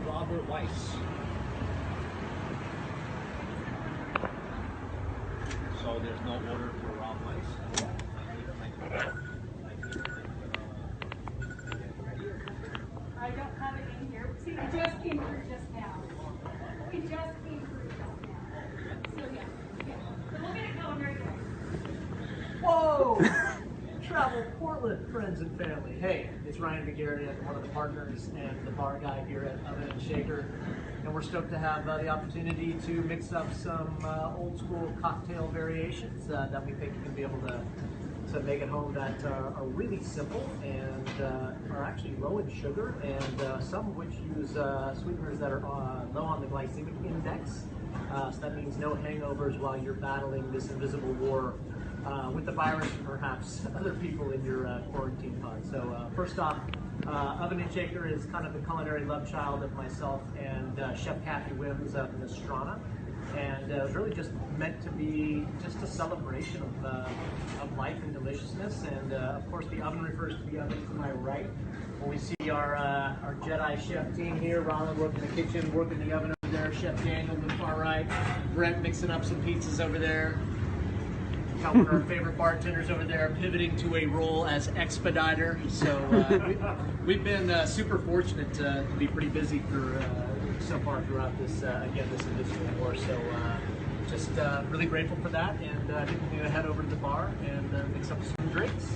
Robert Weiss. So there's no order for Rob Weiss. I don't have it in here. See, it just came through just now. It just came through just now. So yeah. So we'll get it going right away. Whoa! Travel Portland, friends and family. Hey, it's Ryan McGarry. I'm one of the partners and the bar guy here at Oven and Shaker. And we're stoked to have the opportunity to mix up some old school cocktail variations that we think you can be able to make at home that are really simple and are actually low in sugar, and some of which use sweeteners that are low on the glycemic index. So that means no hangovers while you're battling this invisible war with the virus and perhaps other people in your quarantine pod. So first off, Oven and Shaker is kind of the culinary love child of myself and Chef Kathy Wims of Nostrana. And it was really just meant to be just a celebration of life and deliciousness. And of course, the oven refers to the oven to my right. When we see our Jedi chef team here, Ronald working the kitchen, working the oven over there, Chef Daniel to the far right, Brent mixing up some pizzas over there. Got one of our favorite bartenders over there pivoting to a role as expediter. So we've been super fortunate to be pretty busy for so far throughout this, again, this invisible war. So just really grateful for that, and I think we're going to head over to the bar and mix up some drinks.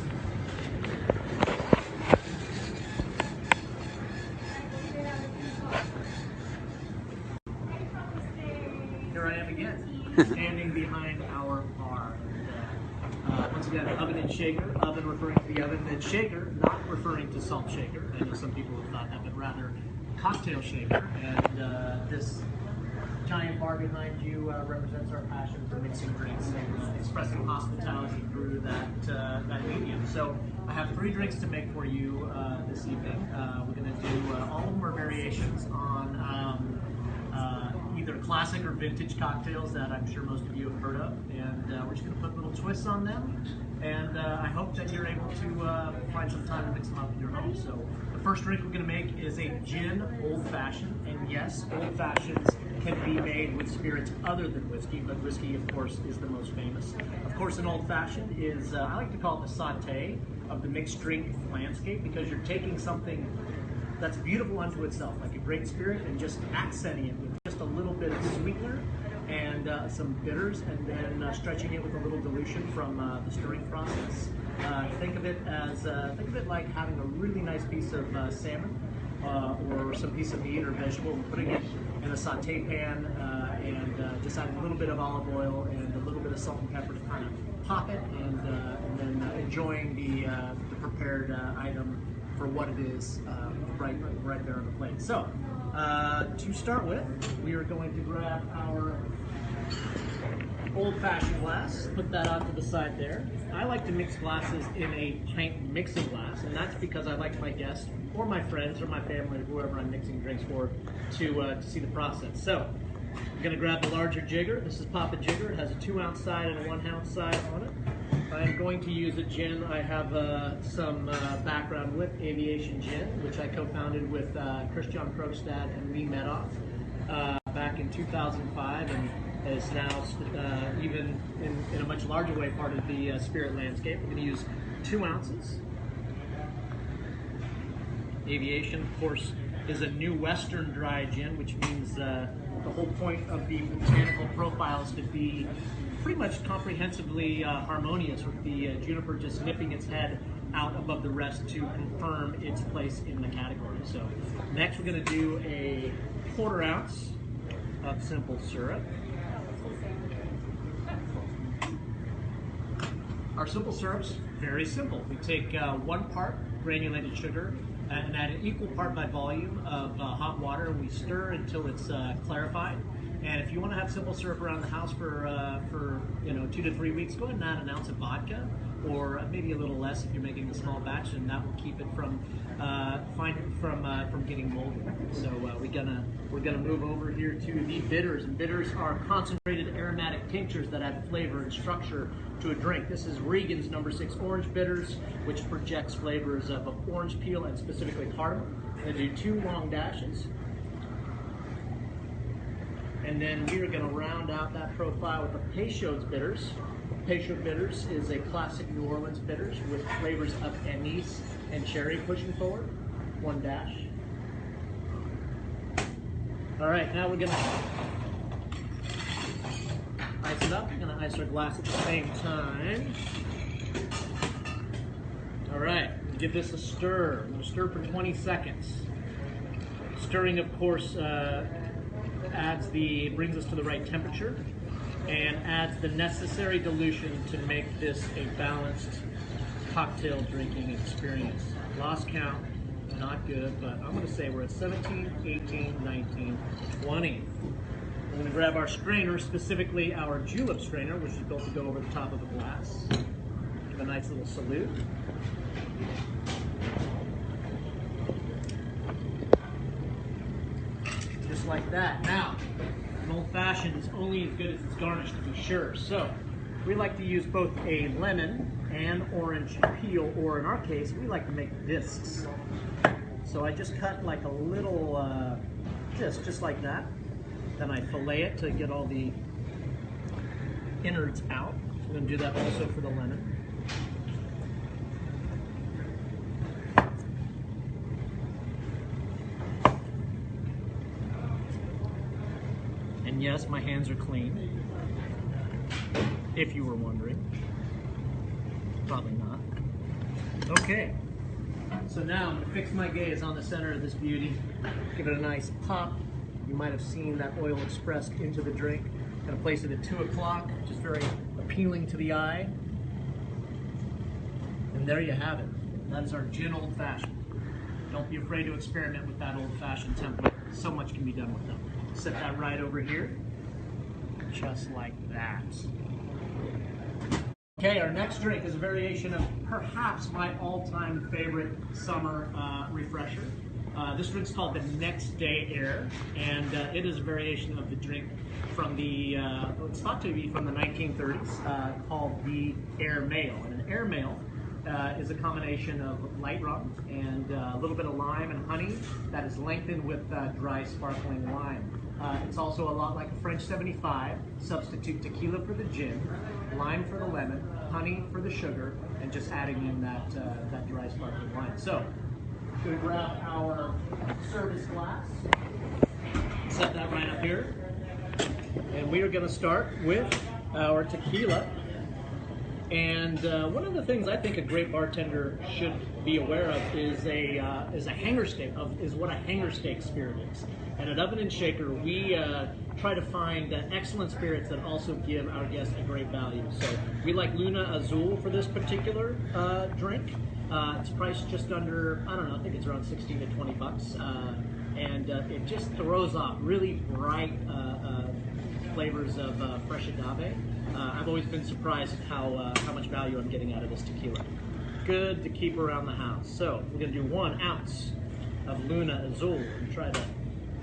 Here I am again, standing behind our bar. And, once again, Oven and Shaker, oven referring to the oven, and shaker not referring to salt shaker. I know some people have thought that, but rather cocktail shaker. And this giant bar behind you represents our passion for mixing drinks and expressing hospitality through that medium. So I have 3 drinks to make for you this evening. We're going to do all of them are variations on either classic or vintage cocktails that I'm sure most of you have heard of, and we're just going to put little twists on them, and I hope that you're able to find some time to mix them up in your home. So the first drink we're going to make is a gin old fashioned, and yes, old fashions can be made with spirits other than whiskey, but whiskey of course is the most famous. Of course, an old fashioned is, I like to call it the sauté of the mixed drink landscape, because you're taking something that's beautiful unto itself, like a great spirit, and just accenting it with just a little bit of sweetener and some bitters, and then stretching it with a little dilution from the stirring process. Think of it like having a really nice piece of salmon or some piece of meat or vegetable, and putting it in a saute pan and just adding a little bit of olive oil and a little bit of salt and pepper to kind of pop it, and then enjoying the prepared item for what it is, right there on the plate. So, to start with, we are going to grab our old-fashioned glass, put that off to the side there. I like to mix glasses in a pint mixing glass, and that's because I like my guests, or my friends, or my family, or whoever I'm mixing drinks for, to see the process. So, I'm going to grab the larger jigger. This is Papa Jigger. It has a 2-ounce side and a 1-ounce side on it. I'm going to use a gin. I have some background with Aviation Gin, which I co-founded with Christian Krogstad and Lee Medoff back in 2005, and is now even in a much larger way part of the spirit landscape. We're going to use 2 ounces. Aviation, of course, is a new Western dry gin, which means the whole point of the botanical profile is to be pretty much comprehensively harmonious, with the juniper just nipping its head out above the rest to confirm its place in the category. So next we're going to do a 1/4 ounce of simple syrup. Our simple syrup's very simple. We take 1 part granulated sugar and add an equal part by volume of hot water, and we stir until it's clarified. And if you want to have simple syrup around the house for 2 to 3 weeks, go ahead and add 1 ounce of vodka, or maybe a little less if you're making a small batch, and that will keep it from getting moldy. So we're gonna move over here to the bitters, and bitters are concentrated aromatic tinctures that add flavor and structure to a drink. This is Regan's No. 6 Orange Bitters, which projects flavors of orange peel and specifically cardamom. I'm gonna do 2 long dashes. And then we are going to round out that profile with the Peychaud's bitters. Peychaud bitters is a classic New Orleans bitters with flavors of anise and cherry pushing forward. 1 dash. All right, now we're going to ice it up. We're going to ice our glass at the same time. All right, give this a stir. I'm going to stir for 20 seconds. Stirring, of course, brings us to the right temperature and adds the necessary dilution to make this a balanced cocktail drinking experience. Lost count, not good, but I'm going to say we're at 17, 18, 19, 20. We're going to grab our strainer, specifically our julep strainer, which is built to go over the top of the glass. Give a nice little salute. Just like that. Now, an old-fashioned is only as good as it's garnished, to be sure. So, we like to use both a lemon and orange peel, or in our case, we like to make discs. So I just cut like a little disc, just like that. Then I fillet it to get all the innards out. I'm going to do that also for the lemon. And yes, my hands are clean, if you were wondering. Probably not. Okay, so now I'm going to fix my gaze on the center of this beauty, give it a nice pop. You might have seen that oil expressed into the drink. I'm going to place it at 2 o'clock, which is very appealing to the eye. And there you have it. That is our gin old fashioned. Don't be afraid to experiment with that old fashioned template. So much can be done with them. Set that right over here, just like that. Okay, our next drink is a variation of perhaps my all-time favorite summer refresher. This drink's called the Next Day Air, and it is a variation of the drink from the, it's thought to be from the 1930s, called the Air Mail. And an Air Mail is a combination of light rum and a little bit of lime and honey that is lengthened with dry sparkling wine. It's also a lot like a French 75. Substitute tequila for the gin, lime for the lemon, honey for the sugar, and just adding in that dry sparkling wine. So, we're going to grab our service glass, set that right up here, and we are going to start with our tequila. And one of the things I think a great bartender should be aware of is a hanger steak, is what a hanger steak spirit is. And at Oven and Shaker, we try to find excellent spirits that also give our guests a great value. So we like Luna Azul for this particular drink. It's priced just under, I don't know, I think it's around 16 to 20 bucks. And it just throws off really bright flavors of fresh agave. I've always been surprised at how much value I'm getting out of this tequila. Good to keep around the house. So we're going to do 1 ounce of Luna Azul and try to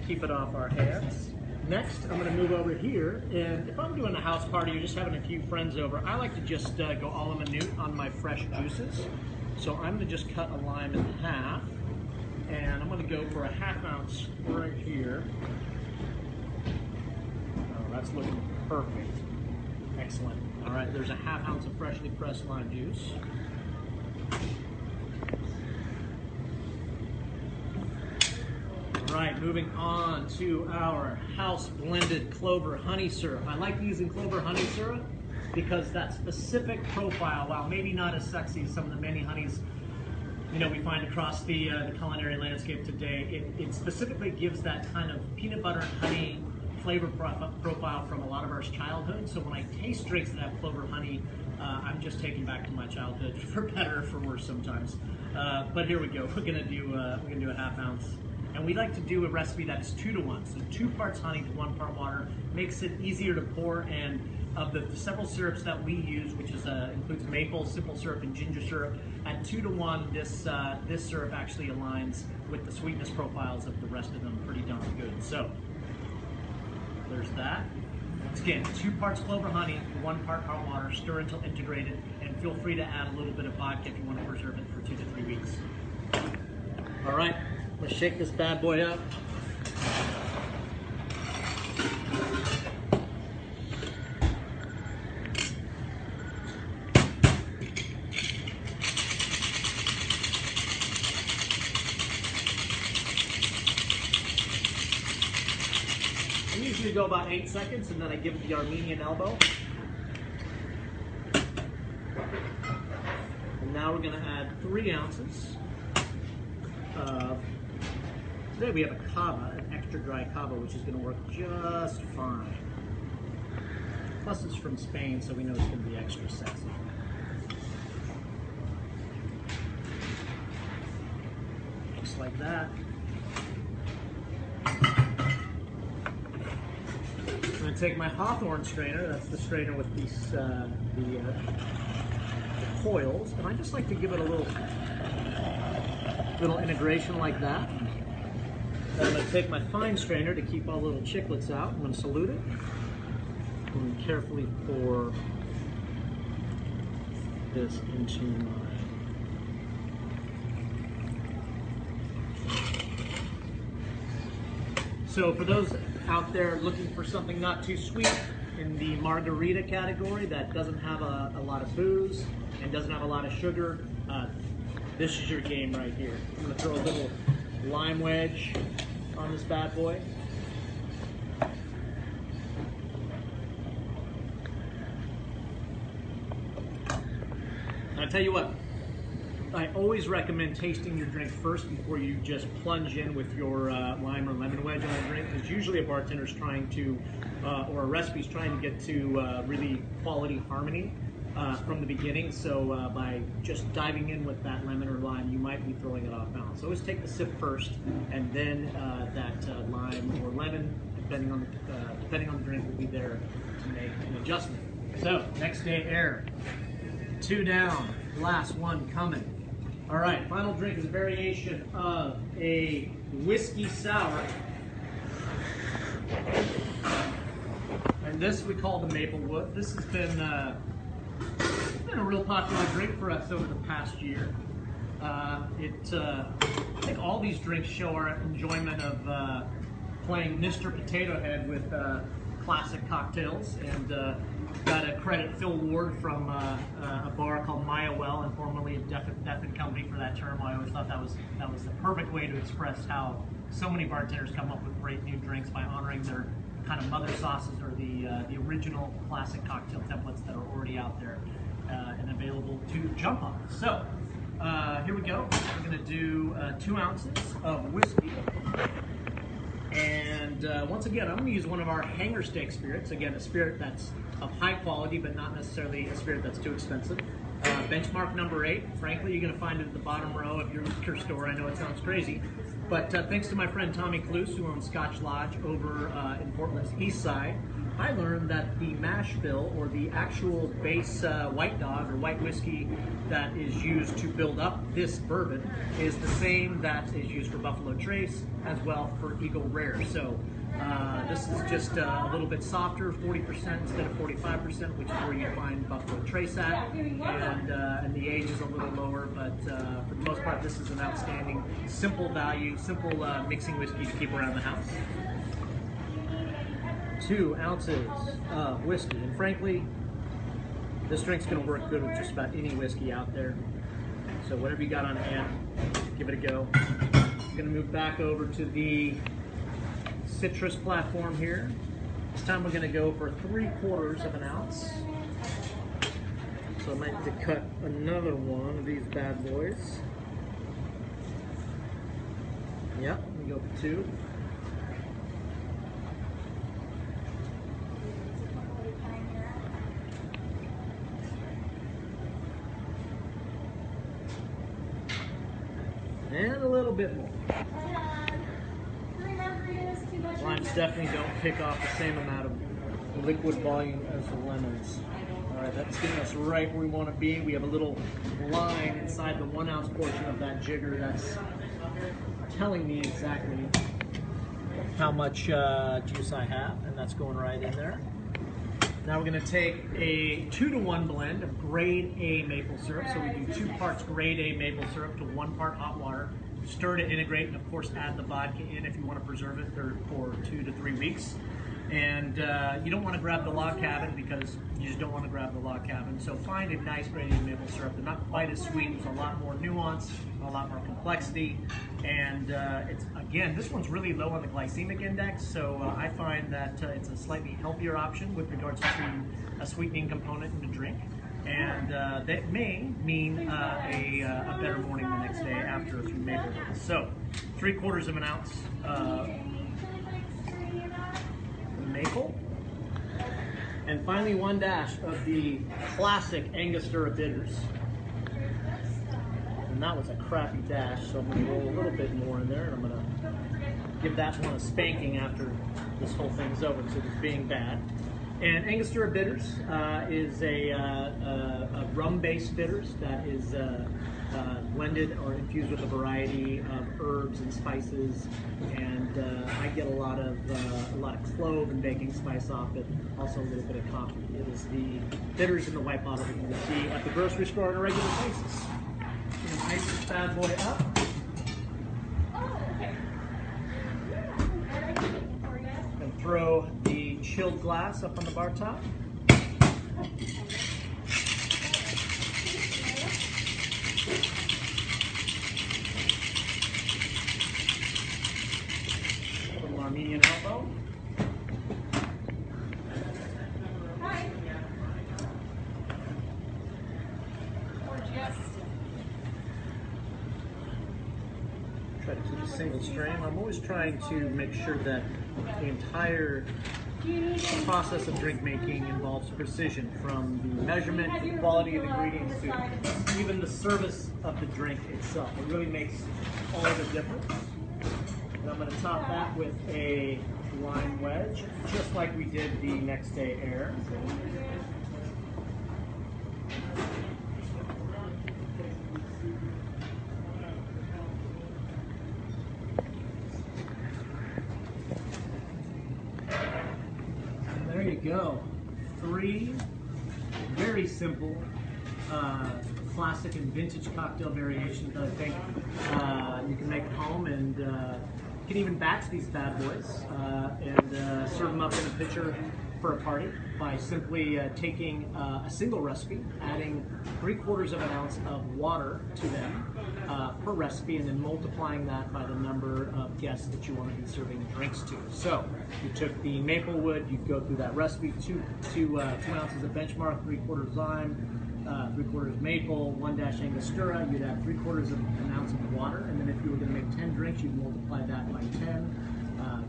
keep it off our hands. Next, I'm going to move over here, and if I'm doing a house party or just having a few friends over, I like to just go a la minute on my fresh juices. So I'm going to just cut a lime in half, and I'm going to go for a 1/2 ounce right here. Oh, that's looking perfect. Excellent. All right, there's a 1/2 ounce of freshly pressed lime juice. All right, moving on to our house blended clover honey syrup. I like using clover honey syrup because that specific profile, while maybe not as sexy as some of the many honeys we find across the culinary landscape today, it specifically gives that kind of peanut butter and honey flavor profile from a lot of our childhood. So when I taste drinks that have clover honey, I'm just taken back to my childhood, for better or for worse sometimes. But here we go. We're gonna do a 1/2 ounce, and we like to do a recipe that's 2 to 1. So 2 parts honey to 1 part water makes it easier to pour. And of the several syrups that we use, which is includes maple, simple syrup, and ginger syrup, at 2 to 1, this syrup actually aligns with the sweetness profiles of the rest of them pretty darn good. So there's that. Once again, 2 parts clover honey, 1 part hot water, stir until integrated, and feel free to add a little bit of vodka if you want to preserve it for 2 to 3 weeks. All right, let's shake this bad boy up. I usually go about 8 seconds and then I give it the Armenian elbow. And now we're going to add 3 ounces of, today we have a cava, an extra dry cava, which is going to work just fine. Plus it's from Spain, so we know it's going to be extra sexy. Just like that. I'm going to take my Hawthorne strainer, that's the strainer with these, the coils, and I just like to give it a little integration like that. Then I'm going to take my fine strainer to keep all the little chiclets out. I'm going to salute it and carefully pour this into my So for those out there looking for something not too sweet in the margarita category that doesn't have a lot of booze and doesn't have a lot of sugar, this is your game right here. I'm going to throw a little lime wedge on this bad boy. And I tell you what, I always recommend tasting your drink first before you just plunge in with your lime or lemon wedge on a drink, because usually a bartender's trying to, or a recipe's trying to get to really quality harmony from the beginning. So by just diving in with that lemon or lime, you might be throwing it off balance. So always take the sip first, and then that lime or lemon, depending on the drink, will be there to make an adjustment. So next day air, 2 down, last 1 coming. All right, final drink is a variation of a whiskey sour. And this we call the Maplewood. This has been a real popular drink for us over the past year. I think all these drinks show our enjoyment of playing Mr. Potato Head with classic cocktails, and got to credit Phil Ward from a bar called Maya Well, and formerly of Death and Company for that term. I always thought that was the perfect way to express how so many bartenders come up with great new drinks by honoring their kind of mother sauces or the original classic cocktail templates that are already out there and available to jump on. So here we go. We're going to do 2 ounces of whiskey. And once again, I'm going to use one of our hanger steak spirits. Again, a spirit that's of high quality, but not necessarily a spirit that's too expensive. Benchmark number 8. Frankly, you're going to find it at the bottom row of your liquor store. I know it sounds crazy, but thanks to my friend Tommy Cluse, who owns Scotch Lodge over in Portland's east side, I learned that the mash bill, or the actual base white dog or white whiskey that is used to build up this bourbon, is the same that is used for Buffalo Trace as well for Eagle Rare. So this is just a little bit softer, 40% instead of 45%, which is where you find Buffalo Trace at, and the age is a little lower, but for the most part, this is an outstanding, simple value, simple mixing whiskey to keep around the house. 2 ounces of whiskey, and frankly, this drink's going to work good with just about any whiskey out there. So whatever you got on hand, give it a go. I'm going to move back over to the citrus platform here. This time we're going to go for 3/4 of an ounce. So I might have to cut another one of these bad boys. Yep, we go for 2. And a little bit more. Limes definitely don't pick off the same amount of liquid volume as the lemons. All right, that's getting us right where we want to be. We have a little line inside the 1 ounce portion of that jigger that's telling me exactly how much juice I have, and that's going right in there. Now we're going to take a 2-to-1 blend of grade A maple syrup. So we do 2 parts grade A maple syrup to 1 part hot water. Stir to integrate, and of course add the vodka in if you want to preserve it for 2 to 3 weeks. And you don't want to grab the log cabin because you just don't want to grab the log cabin. So find a nice gradient maple syrup. They're not quite as sweet. There's a lot more nuance, a lot more complexity. And it's, again, this one's really low on the glycemic index. So I find that it's a slightly healthier option with regards to a sweetening component in the drink. And that may mean a better morning the next day after a few maple syrups. So 3/4 of an ounce maple. And finally 1 dash of the classic Angostura bitters. And that was a crappy dash, so I'm going to roll a little bit more in there, and I'm going to give that one a spanking after this whole thing's over, so it's being bad. And Angostura bitters is a rum-based bitters that is blended or infused with a variety of herbs and spices, and I get a lot of clove and baking spice off it. Also a little bit of coffee. It is the bitters in the white bottle that you can see at the grocery store on a regular basis. I'm gonna ice this bad boy up. And throw the chilled glass up on the bar top. Little Armenian elbow. Hi. Or just. Try to keep a single strain. I'm always trying to make sure that the entire process of drink making involves precision, from the measurement to the quality of the ingredients to even the service of the drink itself. It really makes all the difference. And I'm going to top that with a lime wedge, just like we did the Next Day Air. There you go. 3 very simple, classic and vintage cocktail variations that I think you can make at home, and you can even batch these bad boys and serve them up in a pitcher for a party by simply taking a single recipe, adding 3/4 of an ounce of water to them per recipe, and then multiplying that by the number of guests that you want to be serving drinks to. So you took the maple wood, you'd go through that recipe, 2 ounces of benchmark, 3/4 lime, 3/4 maple, 1 dash Angostura. You'd add 3/4 of an ounce of water, and then if you were going to make 10 drinks, you'd multiply that by 10.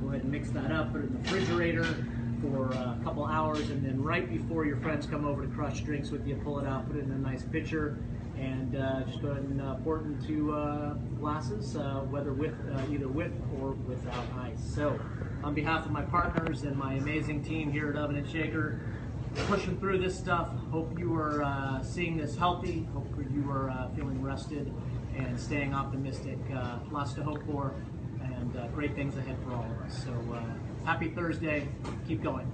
Go ahead and mix that up, put it in the refrigerator for a couple hours, and then right before your friends come over to crush drinks with you, pull it out, put it in a nice pitcher, and just go ahead and pour it into glasses, whether either with or without ice. So, on behalf of my partners and my amazing team here at Oven and Shaker, pushing through this stuff. Hope you are seeing this healthy. Hope you are feeling rested and staying optimistic. Lots to hope for, and great things ahead for all of us. So, happy Thursday. Keep going.